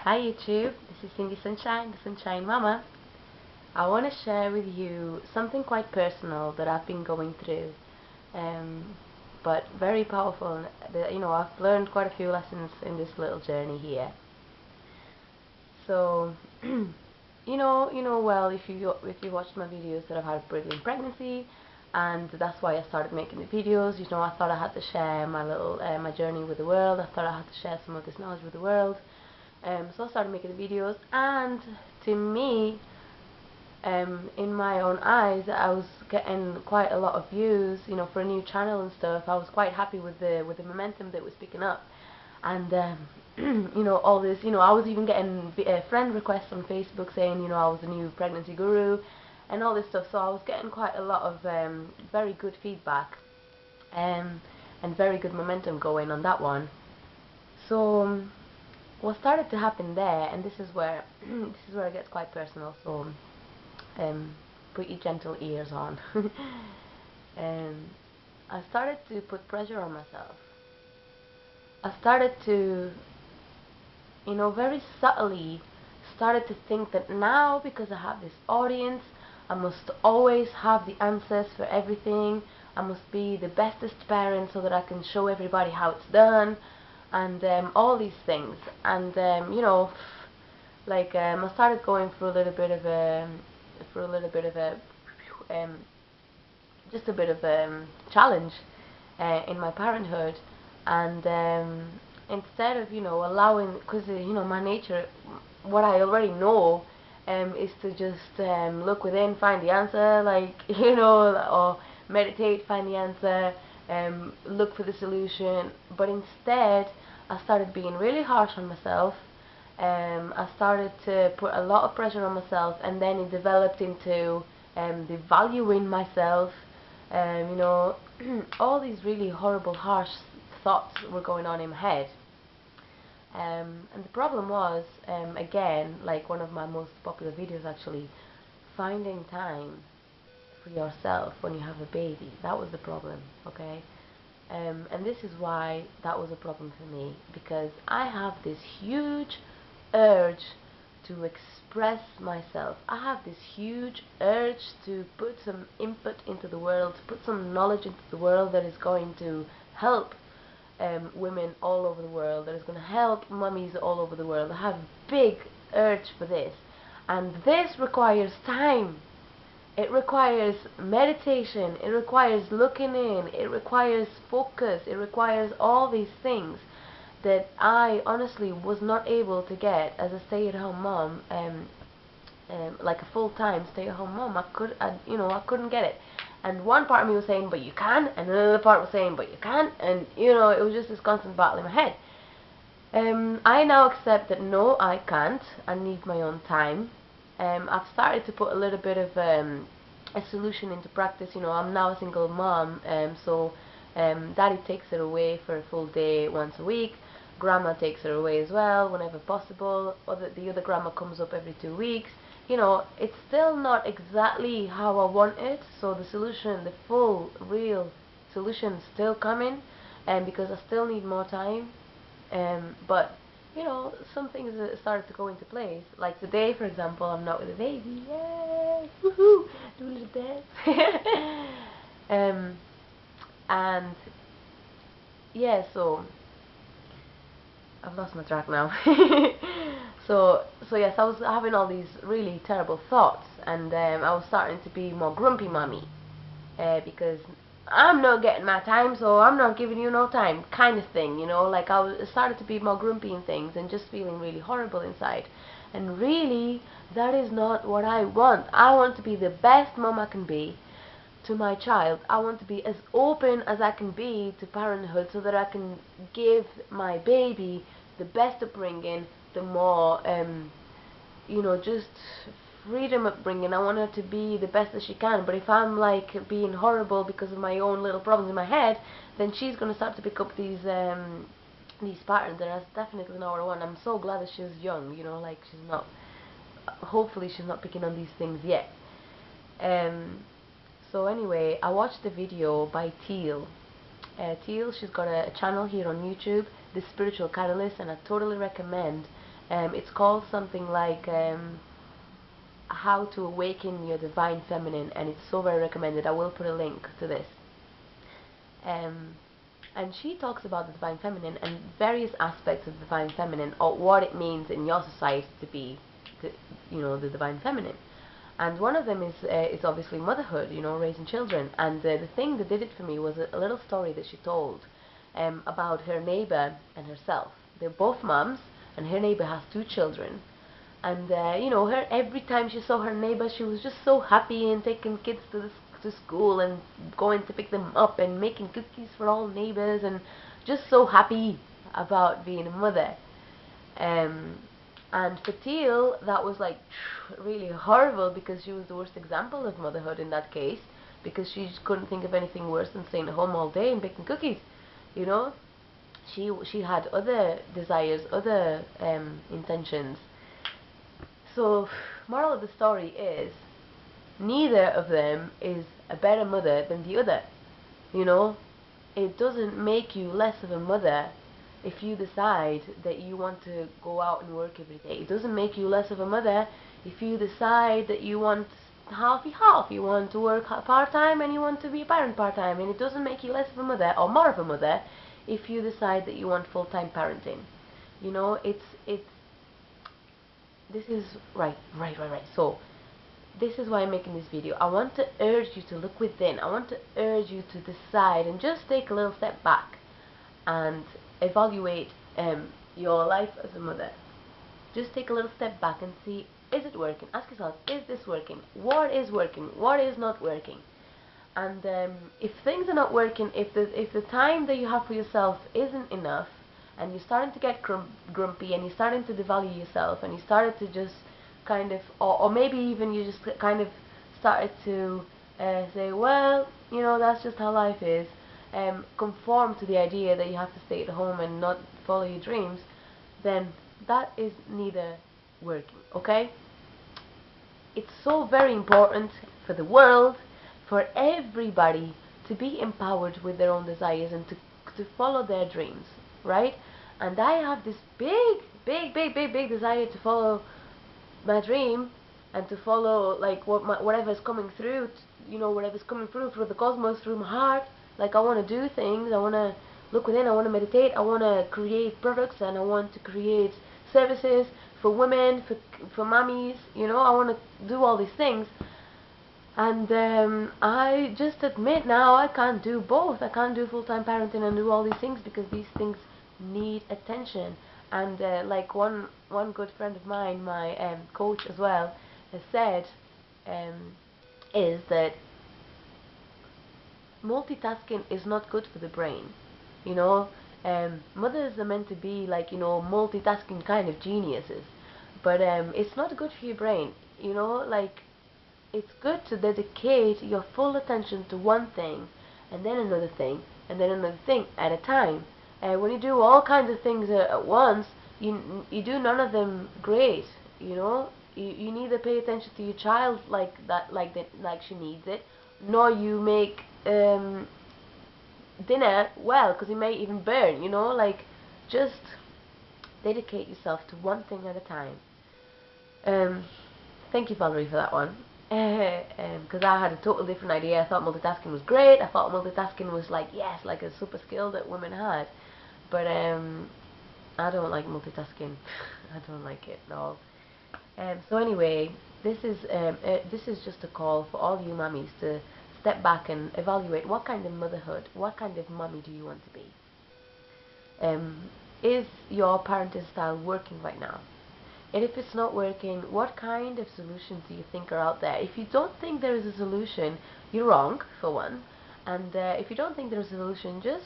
Hi YouTube, this is Cindy Sunshine, the Sunshine Mama. I want to share with you something quite personal that I've been going through, but very powerful. I've learned quite a few lessons in this little journey here. So, well, if you watched my videos that I've had a brilliant pregnancy, and that's why I started making the videos. I thought I had to share my journey with the world. I thought I had to share some of this knowledge with the world. So I started making the videos, and to me, in my own eyes, I was getting quite a lot of views, for a new channel and stuff. I was quite happy with the momentum that was picking up, and all this, I was even getting friend requests on Facebook saying, I was a new pregnancy guru, and all this stuff. So I was getting quite a lot of very good feedback, and very good momentum going on that one. So what started to happen there, and this is where it gets quite personal, so put your gentle ears on. I started to put pressure on myself. I started to, very subtly started to think that now, because I have this audience, I must always have the answers for everything. I must be the bestest parent so that I can show everybody how it's done, and all these things. And I started going through a little bit of a just a bit of a challenge in my parenthood. And instead of allowing, because my nature, what I already know, is to just look within, find the answer, or meditate, find the answer, look for the solution. But instead, I started being really harsh on myself. I started to put a lot of pressure on myself, and then it developed into devaluing myself. All these really horrible, harsh thoughts were going on in my head. And the problem was, again, like one of my most popular videos actually, finding time for yourself when you have a baby. That was the problem, okay? And this is why that was a problem for me, because I have this huge urge to express myself. I have this huge urge to put some input into the world, to put some knowledge into the world that is going to help women all over the world, that is going to help mummies all over the world. I have a big urge for this, and this requires time. It requires meditation, it requires looking in, it requires focus, it requires all these things that I honestly was not able to get as a stay-at-home mom, like a full-time stay-at-home mom. I couldn't get it. And one part of me was saying, but you can, and another part was saying, but you can't, and it was just this constant battle in my head. I now accept that no, I can't. I need my own time. I've started to put a little bit of a solution into practice. I'm now a single mom, so daddy takes her away for a full day once a week. Grandma takes her away as well whenever possible. The other grandma comes up every 2 weeks. It's still not exactly how I want it, so the solution, the full, real solution is still coming, because I still need more time. But some things started to go into place. Like today, for example, I'm not with a baby. Yay! Woohoo! Do a little dance. And yeah, so I've lost my track now. So yes, I was having all these really terrible thoughts, and I was starting to be more grumpy mommy, because I'm not getting my time, so I'm not giving you no time, kind of thing. Like I started to be more grumpy in things and just feeling really horrible inside. And really, that is not what I want. I want to be the best mom I can be to my child. I want to be as open as I can be to parenthood, so that I can give my baby the best upbringing, the more just freedom upbringing. I want her to be the best that she can. But if I'm like being horrible because of my own little problems in my head, then she's going to start to pick up these patterns, and that's definitely not what I want. I'm so glad that she's young, like she's not, hopefully she's not picking on these things yet. So anyway, I watched the video by Teal. Teal, she's got a channel here on YouTube, The Spiritual Catalyst, and I totally recommend It's called something like How to Awaken Your Divine Feminine, and it's so very recommended. I will put a link to this. Um, and she talks about the divine feminine and various aspects of the divine feminine, or what it means in your society to be, the divine feminine. And one of them is obviously motherhood, raising children. And the thing that did it for me was a little story that she told about her neighbor and herself. They're both moms, and her neighbor has 2 children. And her, every time she saw her neighbor, she was just so happy and taking kids to school and going to pick them up and making cookies for all neighbors and just so happy about being a mother. And for Teal, that was like really horrible, because she was the worst example of motherhood in that case, because she just couldn't think of anything worse than staying at home all day and baking cookies. She had other desires, other intentions. So, moral of the story is, neither of them is a better mother than the other. It doesn't make you less of a mother if you decide that you want to go out and work every day. It doesn't make you less of a mother if you decide that you want half. You want to work part-time and you want to be a parent part-time. And it doesn't make you less of a mother or more of a mother if you decide that you want full-time parenting. This is right. So, this is why I'm making this video. I want to urge you to look within. I want to urge you to decide and just take a little step back and evaluate your life as a mother. Just take a little step back and see, is it working? Ask yourself, is this working? What is working? What is not working? And if things are not working, if the time that you have for yourself isn't enough, and you're starting to get grumpy, and you're starting to devalue yourself, and you started to just kind of, or maybe even you just kind of started to say, well, that's just how life is, conform to the idea that you have to stay at home and not follow your dreams, then that is neither working, okay? It's so very important for the world, for everybody, to be empowered with their own desires and to follow their dreams, right? And I have this big desire to follow my dream, and to follow like whatever's coming through, whatever's coming through the cosmos, through my heart. Like, I want to do things, I want to look within, I want to meditate, I want to create products, and I want to create services for women, for mummies, I want to do all these things. And I just admit now I can't do both. I can't do full-time parenting and do all these things, because these things need attention. And like one good friend of mine, my coach as well, has said, is that multitasking is not good for the brain. Mothers are meant to be like, multitasking kind of geniuses, but it's not good for your brain. Like, it's good to dedicate your full attention to one thing, and then another thing, and then another thing at a time. When you do all kinds of things at once, you do none of them great. You neither pay attention to your child like she needs it, nor you make dinner well, because you may even burn. Like, just dedicate yourself to one thing at a time. Thank you, Valerie, for that one. Because I had a total different idea. I thought multitasking was great. I thought multitasking was like, yes, like a super skill that women had. But I don't like multitasking. I don't like it at all. So anyway, this is just a call for all you mummies to step back and evaluate what kind of motherhood, what kind of mummy do you want to be. Is your parenting style working right now? And if it's not working, what kind of solutions do you think are out there? If you don't think there is a solution, you're wrong, for one. And if you don't think there's a solution, just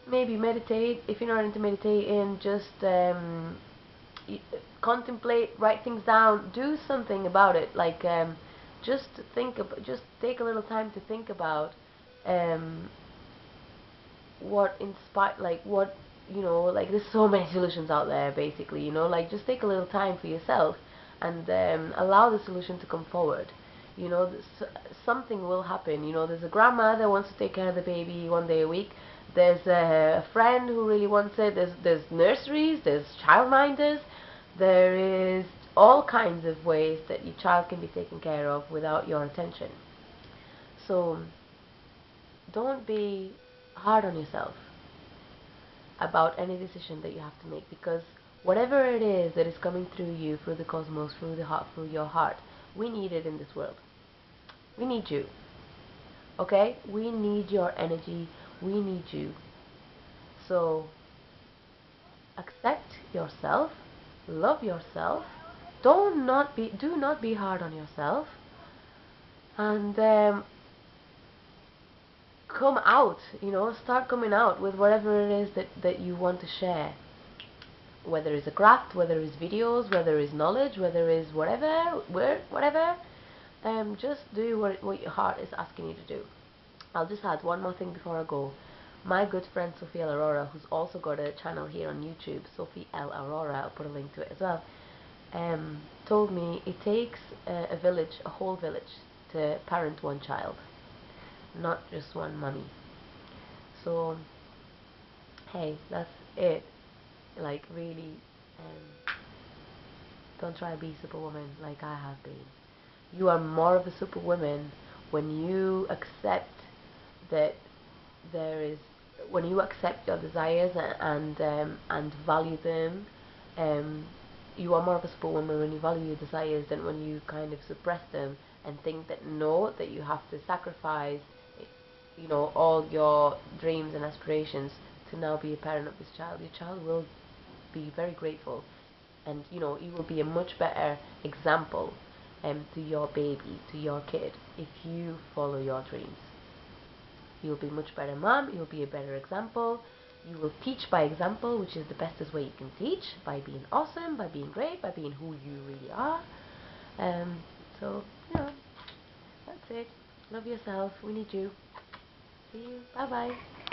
maybe meditate. If you're not into meditating, just contemplate, write things down, do something about it. Like, just take a little time to think about what inspired, like what, like, there's so many solutions out there, basically. Like, just take a little time for yourself and allow the solution to come forward. Something will happen. There's a grandma that wants to take care of the baby one day a week, there's a friend who really wants it, there's nurseries, there's childminders, there is all kinds of ways that your child can be taken care of without your attention. So don't be hard on yourself about any decision that you have to make, because whatever it is that is coming through you, through the cosmos, through the heart, through your heart, we need it in this world. We need you. Okay? We need your energy. We need you. So accept yourself, love yourself. Do not be hard on yourself, and come out. Start coming out with whatever it is that you want to share. Whether it's a craft, whether it's videos, whether it's knowledge, whether it's whatever, whatever. Just do what your heart is asking you to do. I'll just add one more thing before I go. My good friend Sophiel Aurora, who's also got a channel here on YouTube, Sophiel Aurora, I'll put a link to it as well, told me it takes a village, a whole village, to parent one child, not just one mummy. So, hey, that's it. Like, really, don't try to be Superwoman like I have been. You are more of a Superwoman when you accept that when you accept your desires and value them. You are more of a Superwoman when you value your desires than when you kind of suppress them and think that that you have to sacrifice, all your dreams and aspirations to now be a parent of this child. Your child will be very grateful, and you will be a much better example to your baby, to your kid, if you follow your dreams. You'll be much better mom, you'll be a better example, you will teach by example, which is the bestest way you can teach, by being awesome, by being great, by being who you really are. So, that's it. Love yourself. We need you. See you. Bye-bye.